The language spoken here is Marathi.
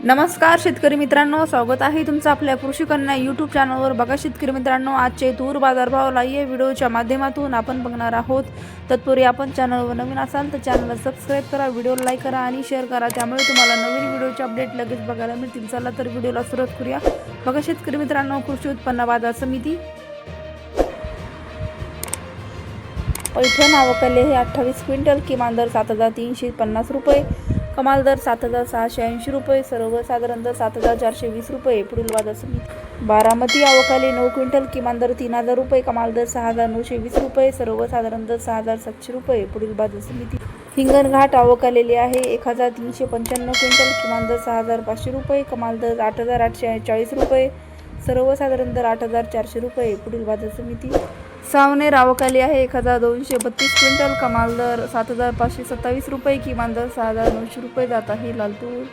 नमस्कार शेतकरी मित्रांनो, स्वागत आहे तुमचं आपल्या कृषी कन्या यूट्यूब चॅनलवर। बघा शेतकरी मित्रांनो, आजचे तूर बाजारभाव लाईव्ह व्हिडिओच्या माध्यमातून आपण बघणार आहोत। तत्पूर्वी आपण चॅनलवर नवीन असाल तर चॅनलला सबस्क्राईब करा, व्हिडिओला लाईक करा आणि शेअर करा, त्यामुळे तुम्हाला नवीन व्हिडिओचे अपडेट लगेच बघायला मिळतील। चला तर व्हिडिओला सुरुवात करूया। बघा शेतकरी मित्रांनो, कृषी उत्पन्न बाजार समिती पैठण आवकले हे 28 क्विंटल, किमान दर 7350 रुपये, कमाल दर 7680 रुपये, सर्वसाधारण दर 7420 रुपये। पुढील बाजार समिती बारामती आवकाले 9 क्विंटल, किमान दर 3000 रुपये, कमाल दर 6920 रुपये, सर्वसाधारण दर 6700 रुपये। पुढील बाजार समिती हिंगणघाट आवकालेले आहे 1395 क्विंटल, किमान दर 6500 रुपये, कमाल दर 8840 रुपये, सर्वसाधारण दर 8400 रुपये। पुढील बाजार समिती सावनेर आवकाली आहे 1232 क्विंटल, कमाल दर 7527 रुपये, किमान दर 6900 रुपये जात आहे। लालतूर